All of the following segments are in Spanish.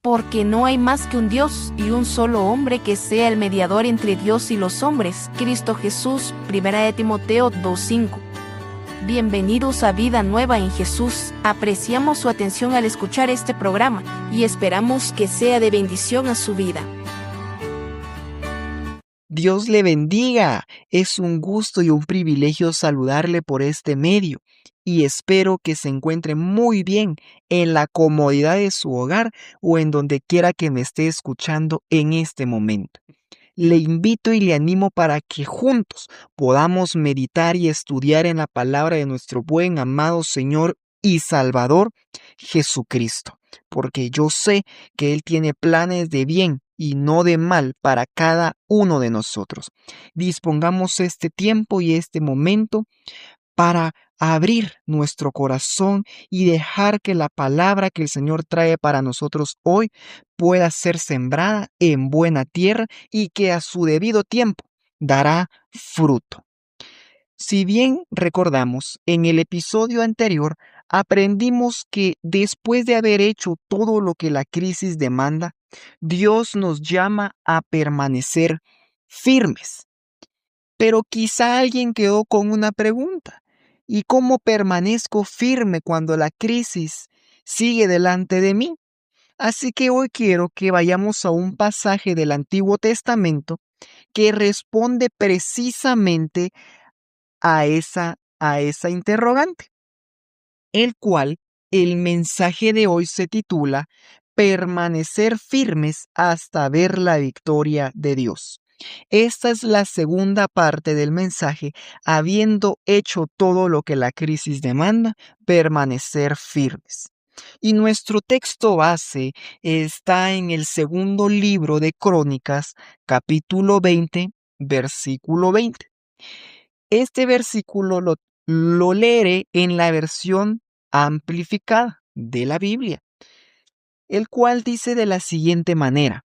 Porque no hay más que un Dios y un solo hombre que sea el mediador entre Dios y los hombres, Cristo Jesús. 1 Timoteo 2:5. Bienvenidos a Vida Nueva en Jesús. Apreciamos su atención al escuchar este programa y esperamos que sea de bendición a su vida. Dios le bendiga. Es un gusto y un privilegio saludarle por este medio y espero que se encuentre muy bien en la comodidad de su hogar o en donde quiera que me esté escuchando en este momento. Le invito y le animo para que juntos podamos meditar y estudiar en la palabra de nuestro buen, amado Señor y Salvador Jesucristo, porque yo sé que Él tiene planes de bien y no de mal para cada uno de nosotros. Dispongamos este tiempo y este momento para abrir nuestro corazón y dejar que la palabra que el Señor trae para nosotros hoy pueda ser sembrada en buena tierra y que a su debido tiempo dará fruto. Si bien recordamos, en el episodio anterior aprendimos que después de haber hecho todo lo que la crisis demanda, Dios nos llama a permanecer firmes. Pero quizá alguien quedó con una pregunta. ¿Y cómo permanezco firme cuando la crisis sigue delante de mí? Así que hoy quiero que vayamos a un pasaje del Antiguo Testamento que responde precisamente a esa interrogante, el cual el mensaje de hoy se titula Permanecer firmes hasta ver la victoria de Dios. Esta es la segunda parte del mensaje, habiendo hecho todo lo que la crisis demanda, permanecer firmes. Y nuestro texto base está en el segundo libro de Crónicas, capítulo 20, versículo 20. Este versículo lo leeré en la versión amplificada de la Biblia, el cual dice de la siguiente manera: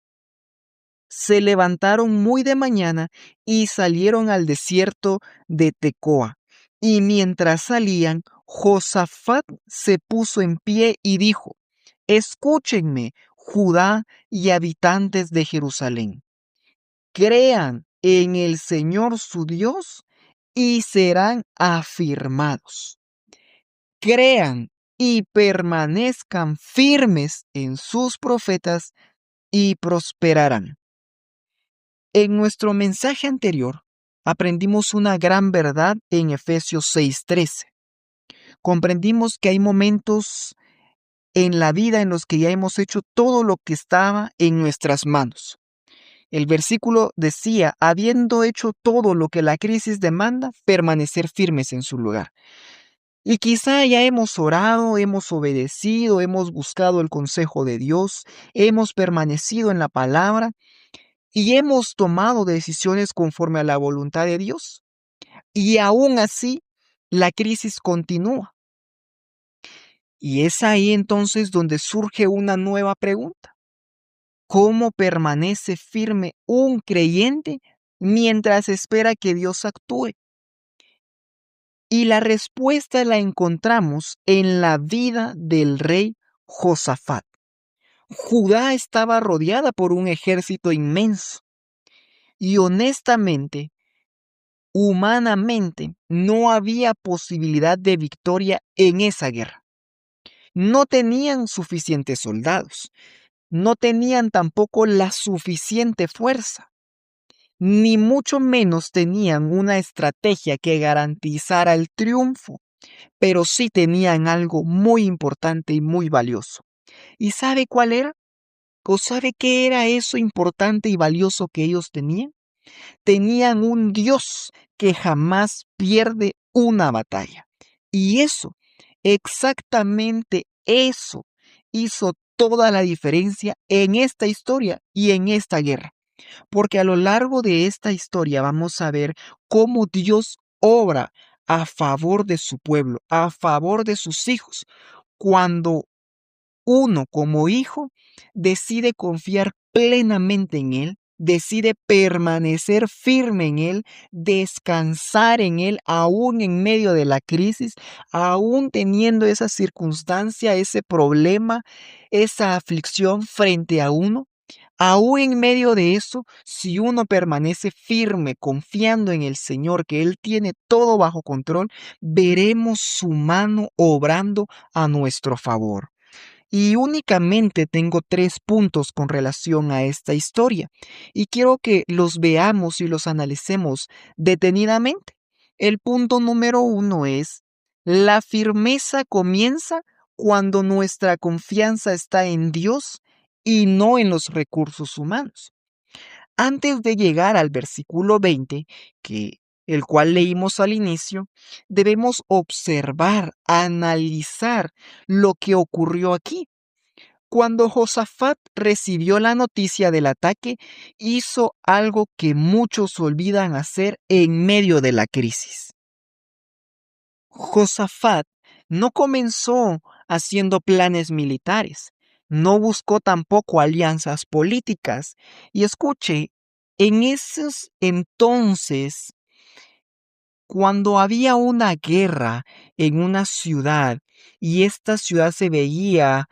se levantaron muy de mañana y salieron al desierto de Tecoa. Y mientras salían, Josafat se puso en pie y dijo: escúchenme, Judá y habitantes de Jerusalén. Crean en el Señor su Dios y serán afirmados. Crean y permanezcan firmes en sus profetas y prosperarán. En nuestro mensaje anterior, aprendimos una gran verdad en Efesios 6:13. Comprendimos que hay momentos en la vida en los que ya hemos hecho todo lo que estaba en nuestras manos. El versículo decía, habiendo hecho todo lo que la crisis demanda, permanecer firmes en su lugar. Y quizá ya hemos orado, hemos obedecido, hemos buscado el consejo de Dios, hemos permanecido en la palabra, y hemos tomado decisiones conforme a la voluntad de Dios. Y aún así, la crisis continúa. Y es ahí entonces donde surge una nueva pregunta. ¿Cómo permanece firme un creyente mientras espera que Dios actúe? Y la respuesta la encontramos en la vida del rey Josafat. Judá estaba rodeada por un ejército inmenso. Y honestamente, humanamente, no había posibilidad de victoria en esa guerra. No tenían suficientes soldados, no tenían tampoco la suficiente fuerza, ni mucho menos tenían una estrategia que garantizara el triunfo, pero sí tenían algo muy importante y muy valioso. ¿Y sabe cuál era? ¿O sabe qué era eso importante y valioso que ellos tenían? Tenían un Dios que jamás pierde una batalla. Y eso, exactamente eso, hizo toda la diferencia en esta historia y en esta guerra. Porque a lo largo de esta historia vamos a ver cómo Dios obra a favor de su pueblo, a favor de sus hijos, cuando uno como hijo decide confiar plenamente en Él decide permanecer firme en Él, descansar en Él, aún en medio de la crisis, aún teniendo esa circunstancia, ese problema, esa aflicción frente a uno. Aún en medio de eso, si uno permanece firme, confiando en el Señor, que Él tiene todo bajo control, veremos su mano obrando a nuestro favor. Y únicamente tengo 3 puntos con relación a esta historia, y quiero que los veamos y los analicemos detenidamente. El punto número 1 es: la firmeza comienza cuando nuestra confianza está en Dios y no en los recursos humanos. Antes de llegar al versículo 20, el cual leímos al inicio, debemos observar, analizar lo que ocurrió aquí. Cuando Josafat recibió la noticia del ataque, hizo algo que muchos olvidan hacer en medio de la crisis. Josafat no comenzó haciendo planes militares, no buscó tampoco alianzas políticas. Y escuche, en esos entonces, cuando había una guerra en una ciudad y esta ciudad se veía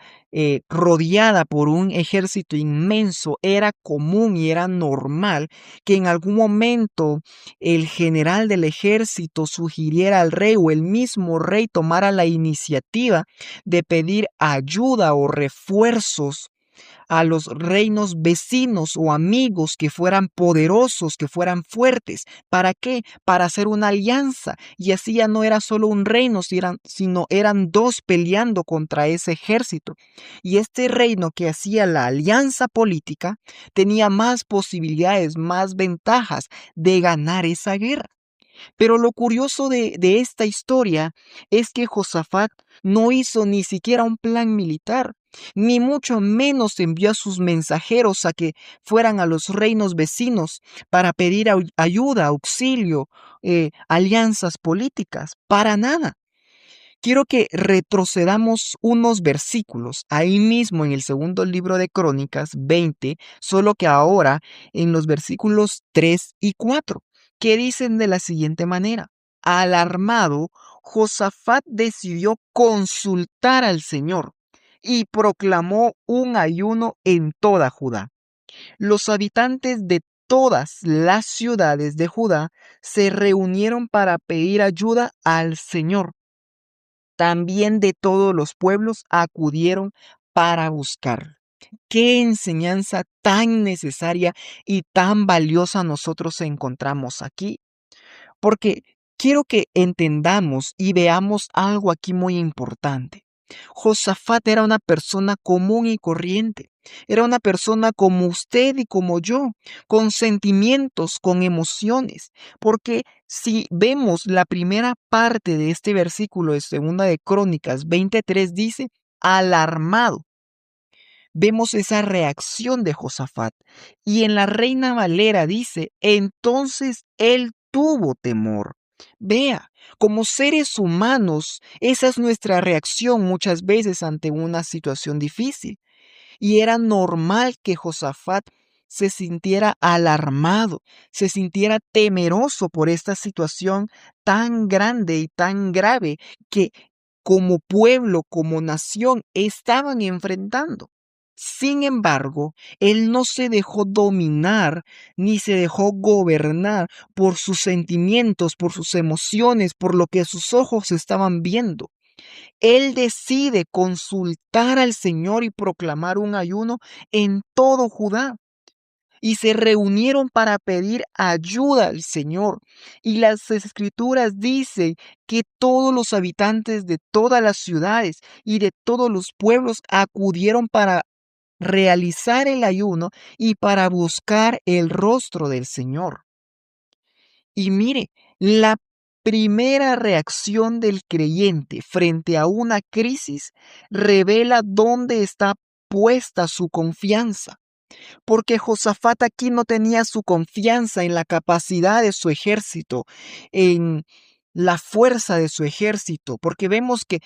rodeada por un ejército inmenso, era común y era normal que en algún momento el general del ejército sugiriera al rey o el mismo rey tomara la iniciativa de pedir ayuda o refuerzos a los reinos vecinos o amigos que fueran poderosos, que fueran fuertes. ¿Para qué? Para hacer una alianza. Y así ya no era solo un reino, sino eran dos peleando contra ese ejército. Y este reino que hacía la alianza política tenía más posibilidades, más ventajas de ganar esa guerra. Pero lo curioso de esta historia es que Josafat no hizo ni siquiera un plan militar, ni mucho menos envió a sus mensajeros a que fueran a los reinos vecinos para pedir ayuda, auxilio, alianzas políticas, para nada. Quiero que retrocedamos unos versículos ahí mismo en el segundo libro de Crónicas 20, solo que ahora en los versículos 3 y 4, que dicen de la siguiente manera: alarmado, Josafat decidió consultar al Señor y proclamó un ayuno en toda Judá. Los habitantes de todas las ciudades de Judá se reunieron para pedir ayuda al Señor. También de todos los pueblos acudieron para buscar. Qué enseñanza tan necesaria y tan valiosa nosotros encontramos aquí. Porque quiero que entendamos y veamos algo aquí muy importante. Josafat era una persona común y corriente. Era una persona como usted y como yo, con sentimientos, con emociones. Porque si vemos la primera parte de este versículo de Segunda de Crónicas 23, dice: alarmado. Vemos esa reacción de Josafat. Y en la Reina Valera dice: entonces él tuvo temor. Vea, como seres humanos, esa es nuestra reacción muchas veces ante una situación difícil. Y era normal que Josafat se sintiera alarmado, se sintiera temeroso por esta situación tan grande y tan grave que como pueblo, como nación, estaban enfrentando. Sin embargo, él no se dejó dominar ni se dejó gobernar por sus sentimientos, por sus emociones, por lo que sus ojos estaban viendo. Él decide consultar al Señor y proclamar un ayuno en todo Judá. Y se reunieron para pedir ayuda al Señor. Y las escrituras dicen que todos los habitantes de todas las ciudades y de todos los pueblos acudieron para realizar el ayuno y para buscar el rostro del Señor. Y mire, la primera reacción del creyente frente a una crisis revela dónde está puesta su confianza. Porque Josafat aquí no tenía su confianza en la capacidad de su ejército, en la fuerza de su ejército, porque vemos que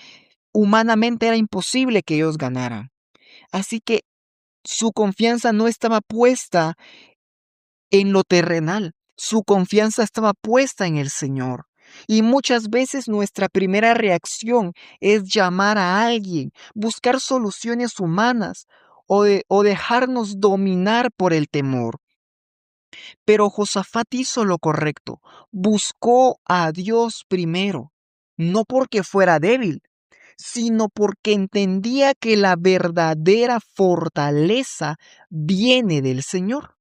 humanamente era imposible que ellos ganaran. Así que su confianza no estaba puesta en lo terrenal. Su confianza estaba puesta en el Señor. Y muchas veces nuestra primera reacción es llamar a alguien, buscar soluciones humanas o dejarnos dominar por el temor. Pero Josafat hizo lo correcto, buscó a Dios primero, no porque fuera débil, sino porque entendía que la verdadera fortaleza viene del Señor.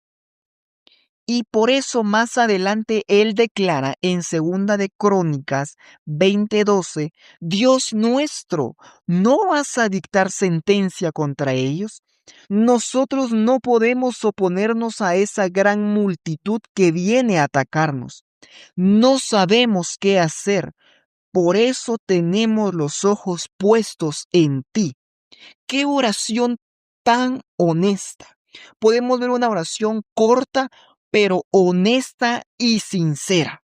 Y por eso más adelante él declara en Segunda de Crónicas 20:12, Dios nuestro, ¿no vas a dictar sentencia contra ellos? Nosotros no podemos oponernos a esa gran multitud que viene a atacarnos. No sabemos qué hacer, por eso tenemos los ojos puestos en ti. Qué oración tan honesta. Podemos ver una oración corta, pero honesta y sincera.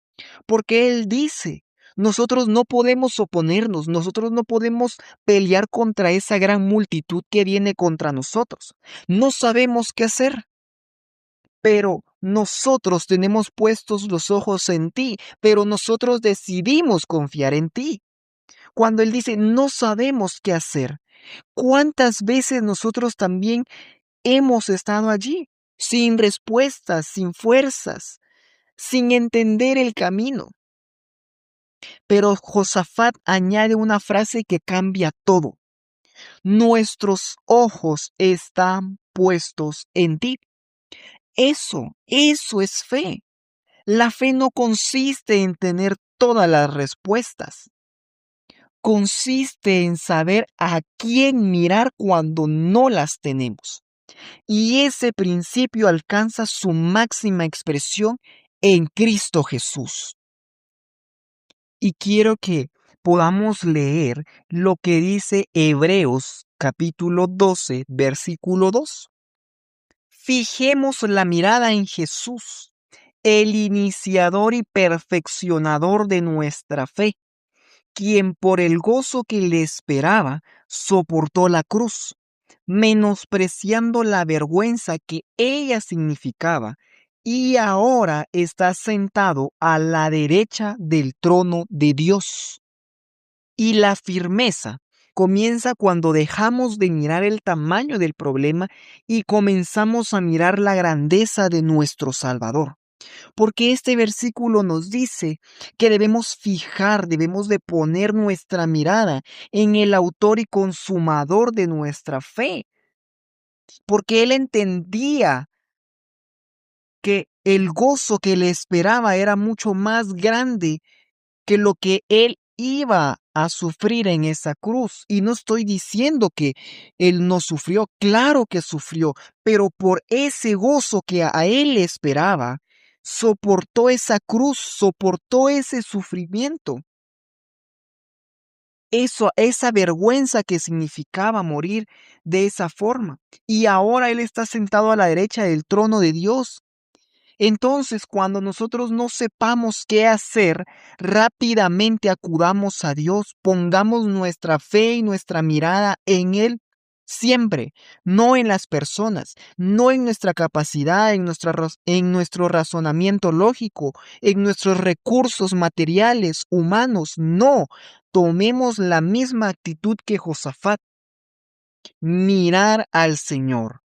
Porque Él dice, nosotros no podemos oponernos, nosotros no podemos pelear contra esa gran multitud que viene contra nosotros. No sabemos qué hacer, pero nosotros tenemos puestos los ojos en ti, pero nosotros decidimos confiar en ti. Cuando Él dice, no sabemos qué hacer, ¿cuántas veces nosotros también hemos estado allí, sin respuestas, sin fuerzas, sin entender el camino? Pero Josafat añade una frase que cambia todo. Nuestros ojos están puestos en ti. Eso es fe. La fe no consiste en tener todas las respuestas. Consiste en saber a quién mirar cuando no las tenemos. Y ese principio alcanza su máxima expresión en Cristo Jesús. Y quiero que podamos leer lo que dice Hebreos capítulo 12, versículo 2. Fijemos la mirada en Jesús, el iniciador y perfeccionador de nuestra fe, quien por el gozo que le esperaba soportó la cruz, menospreciando la vergüenza que ella significaba, y ahora está sentado a la derecha del trono de Dios. Y la firmeza comienza cuando dejamos de mirar el tamaño del problema y comenzamos a mirar la grandeza de nuestro Salvador. Porque este versículo nos dice que debemos de poner nuestra mirada en el autor y consumador de nuestra fe. Porque él entendía que el gozo que le esperaba era mucho más grande que lo que él iba a sufrir en esa cruz. Y no estoy diciendo que él no sufrió, claro que sufrió, pero por ese gozo que a él le esperaba, soportó esa cruz, soportó ese sufrimiento. Esa vergüenza que significaba morir de esa forma. Y ahora él está sentado a la derecha del trono de Dios. Entonces, cuando nosotros no sepamos qué hacer, rápidamente acudamos a Dios, pongamos nuestra fe y nuestra mirada en Él siempre, no en las personas, no en nuestra capacidad, en nuestro razonamiento lógico, en nuestros recursos materiales, humanos, no. Tomemos la misma actitud que Josafat, mirar al Señor.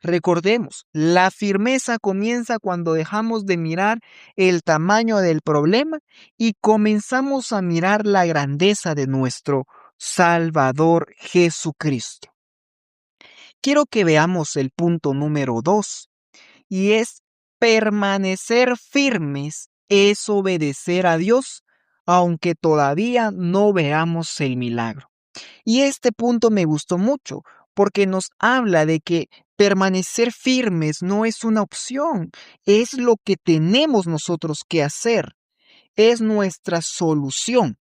Recordemos, la firmeza comienza cuando dejamos de mirar el tamaño del problema y comenzamos a mirar la grandeza de nuestro Salvador Jesucristo. Quiero que veamos el punto número 2 y es permanecer firmes es obedecer a Dios aunque todavía no veamos el milagro. Y este punto me gustó mucho porque nos habla de que permanecer firmes no es una opción, es lo que tenemos nosotros que hacer, es nuestra solución,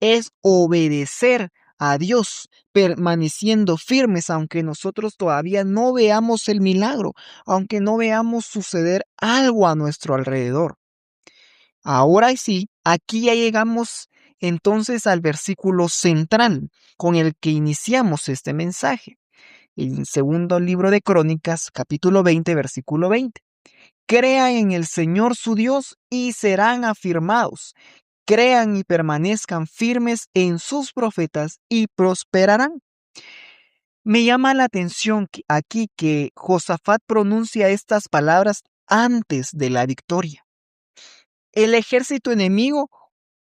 es obedecer a Dios, permaneciendo firmes aunque nosotros todavía no veamos el milagro, aunque no veamos suceder algo a nuestro alrededor. Ahora sí, aquí ya llegamos entonces al versículo central con el que iniciamos este mensaje. El segundo libro de Crónicas, capítulo 20, versículo 20, crean en el Señor su Dios y serán afirmados. Crean y permanezcan firmes en sus profetas y prosperarán. Me llama la atención aquí que Josafat pronuncia estas palabras antes de la victoria. El ejército enemigo,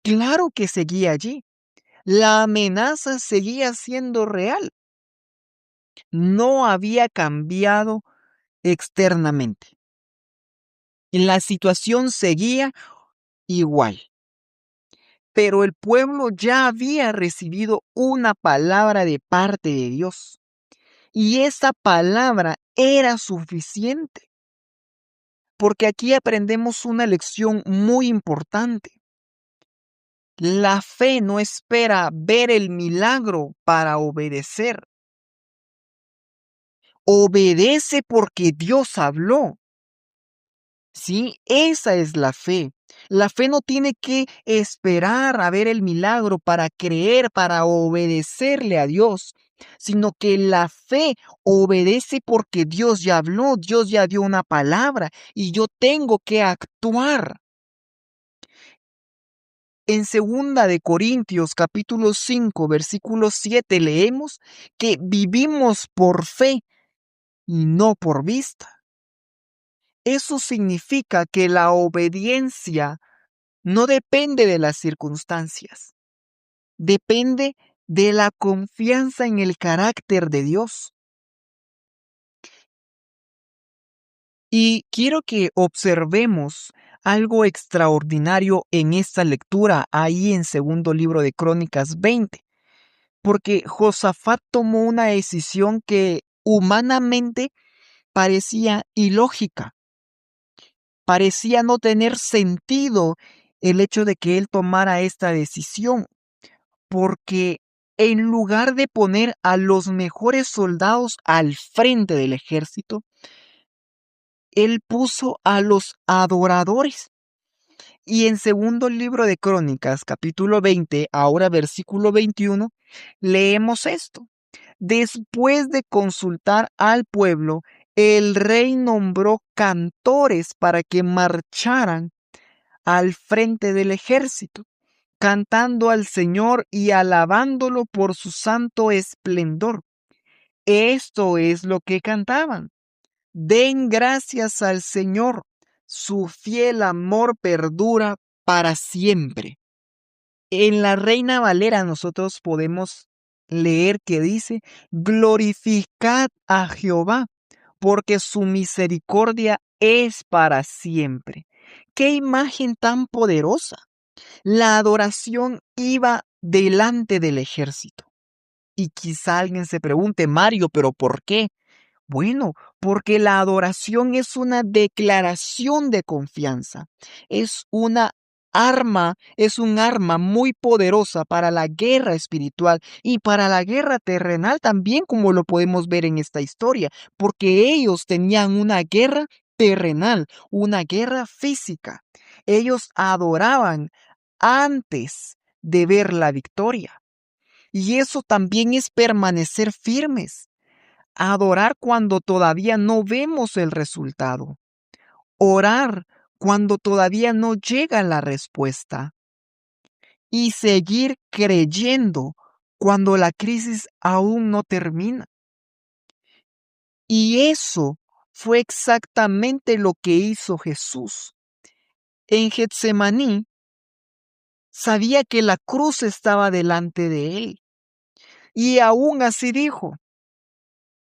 claro que seguía allí. La amenaza seguía siendo real. No había cambiado externamente. La situación seguía igual. Pero el pueblo ya había recibido una palabra de parte de Dios. Y esa palabra era suficiente. Porque aquí aprendemos una lección muy importante. La fe no espera ver el milagro para obedecer. Obedece porque Dios habló. Sí, esa es la fe. La fe no tiene que esperar a ver el milagro para creer, para obedecerle a Dios, sino que la fe obedece porque Dios ya habló, Dios ya dio una palabra y yo tengo que actuar. En segunda de Corintios capítulo 5 versículo 7 leemos que vivimos por fe y no por vista. Eso significa que la obediencia no depende de las circunstancias, depende de la confianza en el carácter de Dios. Y quiero que observemos algo extraordinario en esta lectura ahí en segundo libro de Crónicas 20, porque Josafat tomó una decisión que humanamente parecía ilógica. Parecía no tener sentido el hecho de que él tomara esta decisión, porque en lugar de poner a los mejores soldados al frente del ejército, él puso a los adoradores. Y en segundo libro de Crónicas, capítulo 20, ahora versículo 21, leemos esto. Después de consultar al pueblo, el rey nombró cantores para que marcharan al frente del ejército, cantando al Señor y alabándolo por su santo esplendor. Esto es lo que cantaban. Den gracias al Señor, su fiel amor perdura para siempre. En la Reina Valera nosotros podemos leer que dice, glorificad a Jehová, porque su misericordia es para siempre. ¡Qué imagen tan poderosa! La adoración iba delante del ejército. Y quizá alguien se pregunte, Mario, ¿pero por qué? Bueno, porque la adoración es una declaración de confianza. Es un arma muy poderosa para la guerra espiritual y para la guerra terrenal también, como lo podemos ver en esta historia, porque ellos tenían una guerra terrenal, una guerra física. Ellos adoraban antes de ver la victoria. Y eso también es permanecer firmes. Adorar cuando todavía no vemos el resultado. Orar cuando todavía no llega la respuesta. Y seguir creyendo cuando la crisis aún no termina. Y eso fue exactamente lo que hizo Jesús. En Getsemaní sabía que la cruz estaba delante de él. Y aún así dijo,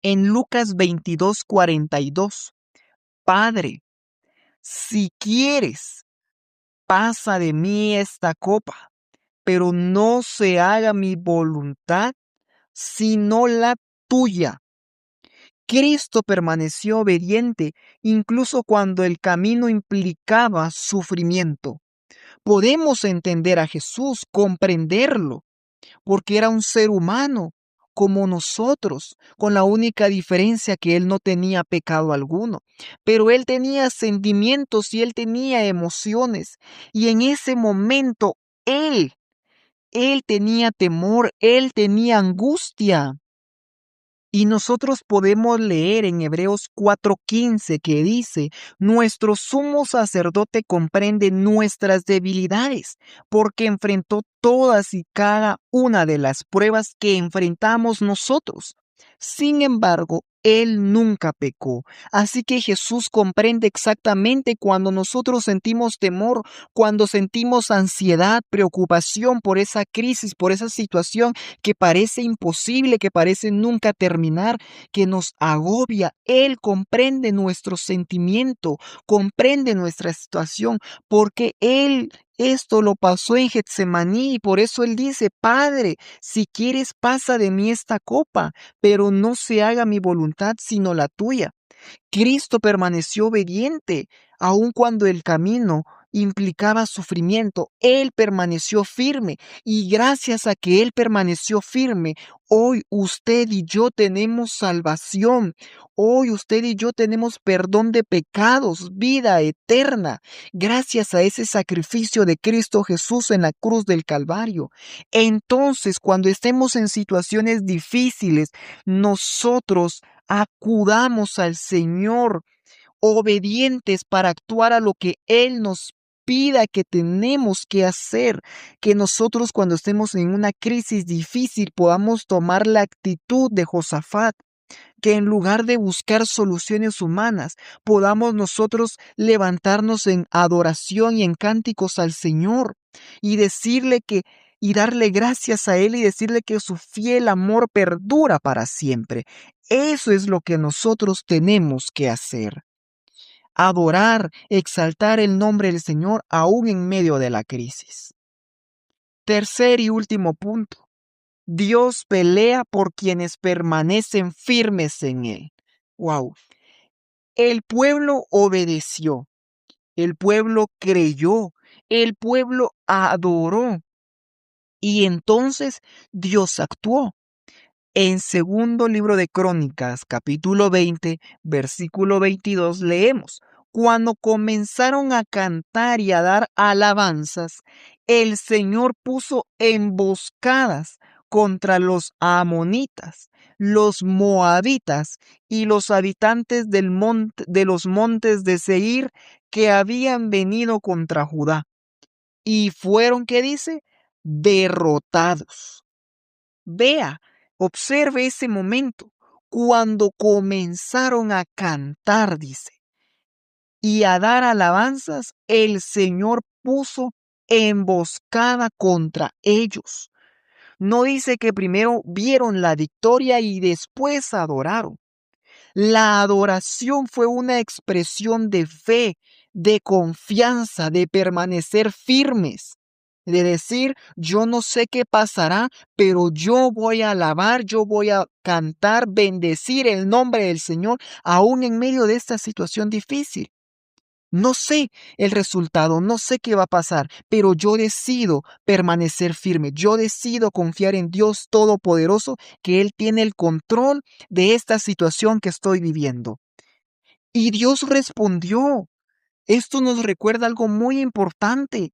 en Lucas 22:42, Padre, si quieres, pasa de mí esta copa, pero no se haga mi voluntad, sino la tuya. Cristo permaneció obediente incluso cuando el camino implicaba sufrimiento. Podemos entender a Jesús, comprenderlo, porque era un ser humano como nosotros, con la única diferencia que él no tenía pecado alguno, pero él tenía sentimientos y él tenía emociones, y en ese momento él tenía temor, él tenía angustia. Y nosotros podemos leer en Hebreos 4:15 que dice, nuestro sumo sacerdote comprende nuestras debilidades, porque enfrentó todas y cada una de las pruebas que enfrentamos nosotros. Sin embargo, él nunca pecó. Así que Jesús comprende exactamente cuando nosotros sentimos temor, cuando sentimos ansiedad, preocupación por esa crisis, por esa situación que parece imposible, que parece nunca terminar, que nos agobia. Él comprende nuestro sentimiento, comprende nuestra situación, porque Él esto lo pasó en Getsemaní y por eso Él dice, Padre, si quieres pasa de mí esta copa, pero no se haga mi voluntad sino la tuya. Cristo permaneció obediente, aun cuando el camino implicaba sufrimiento. Él permaneció firme y gracias a que Él permaneció firme, hoy usted y yo tenemos salvación. Hoy usted y yo tenemos perdón de pecados, vida eterna, gracias a ese sacrificio de Cristo Jesús en la cruz del Calvario. Entonces, cuando estemos en situaciones difíciles, nosotros acudamos al Señor obedientes para actuar a lo que Él nos pida que tenemos que hacer, que nosotros cuando estemos en una crisis difícil podamos tomar la actitud de Josafat, que en lugar de buscar soluciones humanas, podamos nosotros levantarnos en adoración y en cánticos al Señor y decirle que y darle gracias a Él y decirle que su fiel amor perdura para siempre. Eso es lo que nosotros tenemos que hacer. Adorar, exaltar el nombre del Señor aún en medio de la crisis. Tercer y último punto. Dios pelea por quienes permanecen firmes en Él. Wow. El pueblo obedeció, el pueblo creyó, el pueblo adoró y entonces Dios actuó. En segundo libro de Crónicas, capítulo 20, versículo 22, leemos, cuando comenzaron a cantar y a dar alabanzas, el Señor puso emboscadas contra los amonitas, los moabitas y los habitantes de los montes de Seir que habían venido contra Judá. Y fueron, ¿qué dice? Derrotados. Vea, observe ese momento, cuando comenzaron a cantar, dice, y a dar alabanzas, el Señor puso emboscada contra ellos. No dice que primero vieron la victoria y después adoraron. La adoración fue una expresión de fe, de confianza, de permanecer firmes, de decir, yo no sé qué pasará, pero yo voy a alabar, yo voy a cantar, bendecir el nombre del Señor, aún en medio de esta situación difícil. No sé el resultado, no sé qué va a pasar, pero yo decido permanecer firme. Yo decido confiar en Dios Todopoderoso, que Él tiene el control de esta situación que estoy viviendo. Y Dios respondió. Esto nos recuerda algo muy importante.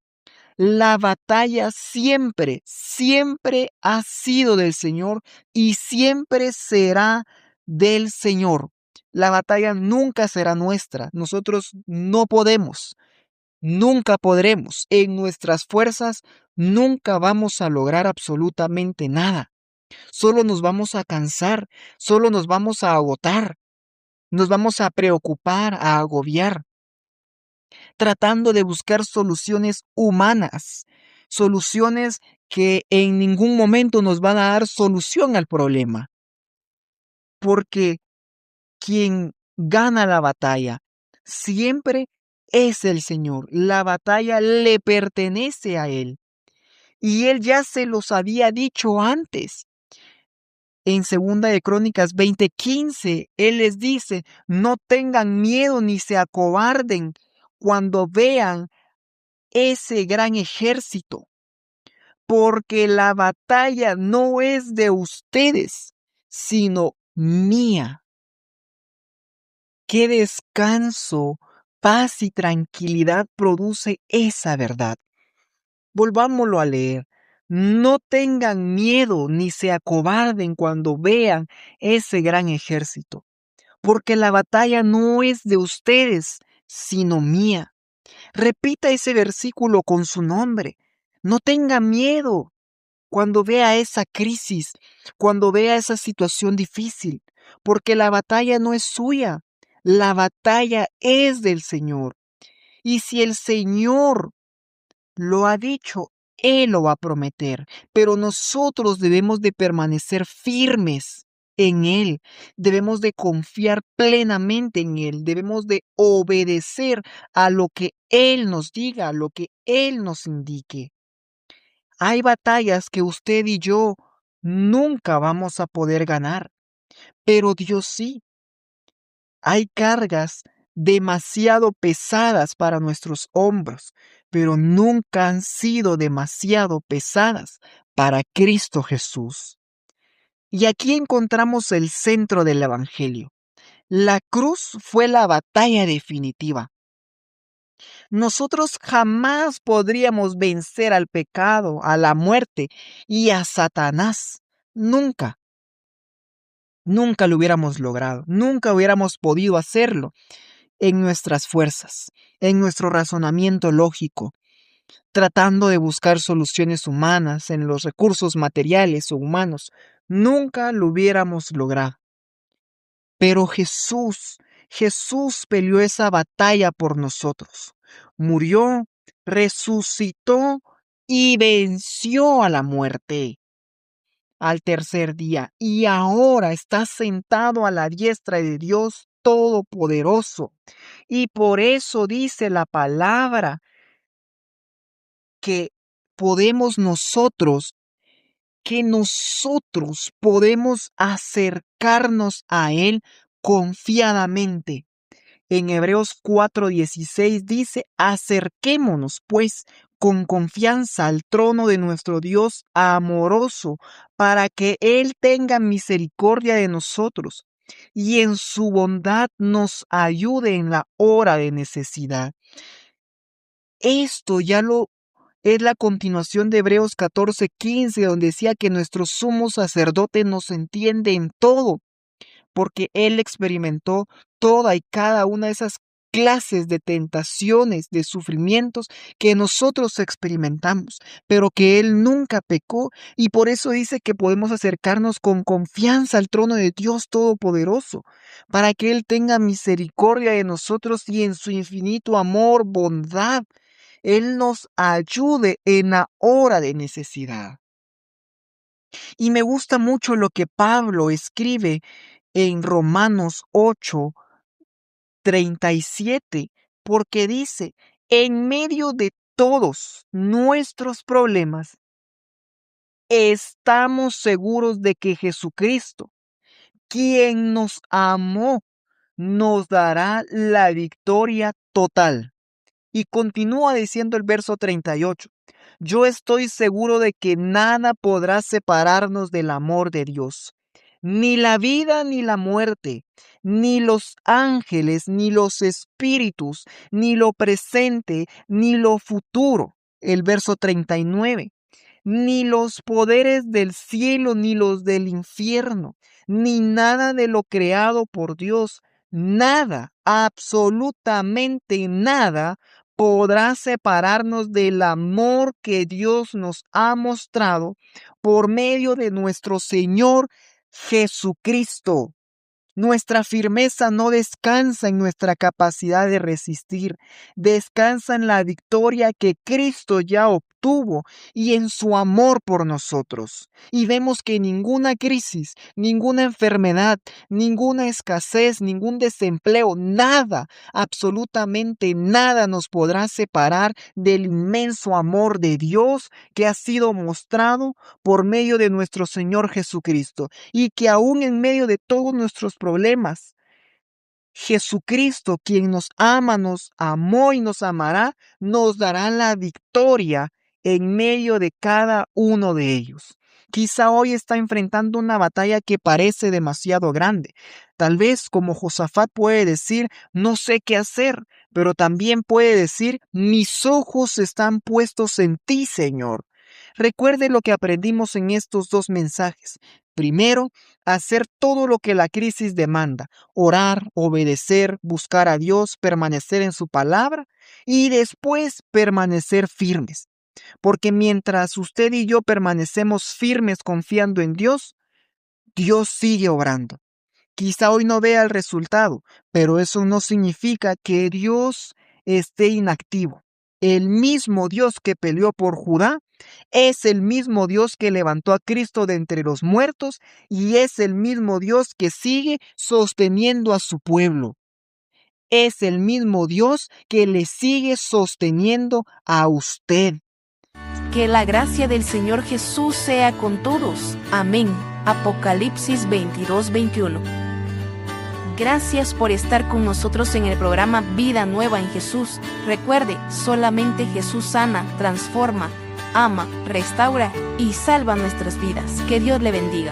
La batalla siempre, siempre ha sido del Señor y siempre será del Señor. La batalla nunca será nuestra. Nosotros no podemos. Nunca podremos. En nuestras fuerzas nunca vamos a lograr absolutamente nada. Solo nos vamos a cansar, solo nos vamos a agotar, nos vamos a preocupar, a agobiar, tratando de buscar soluciones humanas, soluciones que en ningún momento nos van a dar solución al problema. Porque quien gana la batalla siempre es el Señor. La batalla le pertenece a Él. Y Él ya se los había dicho antes. En segunda de Crónicas 20:15, Él les dice, no tengan miedo ni se acobarden cuando vean ese gran ejército, porque la batalla no es de ustedes, sino mía. Qué descanso, paz y tranquilidad produce esa verdad. Volvámoslo a leer. No tengan miedo ni se acobarden cuando vean ese gran ejército, porque la batalla no es de ustedes, sino mía. Repita ese versículo con su nombre. No tenga miedo cuando vea esa crisis, cuando vea esa situación difícil, porque la batalla no es suya, la batalla es del Señor. Y si el Señor lo ha dicho, Él lo va a prometer, pero nosotros debemos de permanecer firmes en Él, debemos de confiar plenamente en Él, debemos de obedecer a lo que Él nos diga, a lo que Él nos indique. Hay batallas que usted y yo nunca vamos a poder ganar, pero Dios sí. Hay cargas demasiado pesadas para nuestros hombros, pero nunca han sido demasiado pesadas para Cristo Jesús. Y aquí encontramos el centro del Evangelio. La cruz fue la batalla definitiva. Nosotros jamás podríamos vencer al pecado, a la muerte y a Satanás. Nunca, nunca lo hubiéramos logrado, nunca hubiéramos podido hacerlo en nuestras fuerzas, en nuestro razonamiento lógico, tratando de buscar soluciones humanas en los recursos materiales o humanos. Nunca lo hubiéramos logrado. Pero Jesús peleó esa batalla por nosotros. Murió, resucitó y venció a la muerte al tercer día. Y ahora está sentado a la diestra de Dios Todopoderoso. Y por eso dice la palabra que podemos nosotros, que nosotros podemos acercarnos a Él confiadamente. En Hebreos 4:16 dice, acerquémonos pues con confianza al trono de nuestro Dios amoroso, para que Él tenga misericordia de nosotros y en su bondad nos ayude en la hora de necesidad. Esto ya lo es la continuación de Hebreos 14:15, donde decía que nuestro sumo sacerdote nos entiende en todo, porque Él experimentó toda y cada una de esas clases de tentaciones, de sufrimientos que nosotros experimentamos, pero que Él nunca pecó, y por eso dice que podemos acercarnos con confianza al trono de Dios Todopoderoso, para que Él tenga misericordia de nosotros y en su infinito amor, bondad, Él nos ayude en la hora de necesidad. Y me gusta mucho lo que Pablo escribe en Romanos 8:37, porque dice, en medio de todos nuestros problemas, estamos seguros de que Jesucristo, quien nos amó, nos dará la victoria total. Y continúa diciendo el verso 38. Yo estoy seguro de que nada podrá separarnos del amor de Dios. Ni la vida ni la muerte, ni los ángeles, ni los espíritus, ni lo presente, ni lo futuro. El verso 39. Ni los poderes del cielo, ni los del infierno, ni nada de lo creado por Dios, nada, absolutamente nada, podrá separarnos del amor que Dios nos ha mostrado por medio de nuestro Señor Jesucristo. Nuestra firmeza no descansa en nuestra capacidad de resistir, descansa en la victoria que Cristo ya obtuvo y en su amor por nosotros. Y vemos que ninguna crisis, ninguna enfermedad, ninguna escasez, ningún desempleo, nada, absolutamente nada nos podrá separar del inmenso amor de Dios que ha sido mostrado por medio de nuestro Señor Jesucristo, y que aún en medio de todos nuestros problemas, Jesucristo, quien nos ama, nos amó y nos amará, nos dará la victoria en medio de cada uno de ellos. Quizá hoy está enfrentando una batalla que parece demasiado grande. Tal vez, como Josafat, puede decir, no sé qué hacer, pero también puede decir, mis ojos están puestos en ti, Señor. Recuerde lo que aprendimos en estos dos mensajes. Primero, hacer todo lo que la crisis demanda: orar, obedecer, buscar a Dios, permanecer en su palabra y después permanecer firmes. Porque mientras usted y yo permanecemos firmes confiando en Dios, Dios sigue obrando. Quizá hoy no vea el resultado, pero eso no significa que Dios esté inactivo. El mismo Dios que peleó por Judá es el mismo Dios que levantó a Cristo de entre los muertos y es el mismo Dios que sigue sosteniendo a su pueblo. Es el mismo Dios que le sigue sosteniendo a usted. Que la gracia del Señor Jesús sea con todos. Amén. Apocalipsis 22:21. Gracias por estar con nosotros en el programa Vida Nueva en Jesús. Recuerde, solamente Jesús sana, transforma, ama, restaura y salva nuestras vidas. Que Dios le bendiga.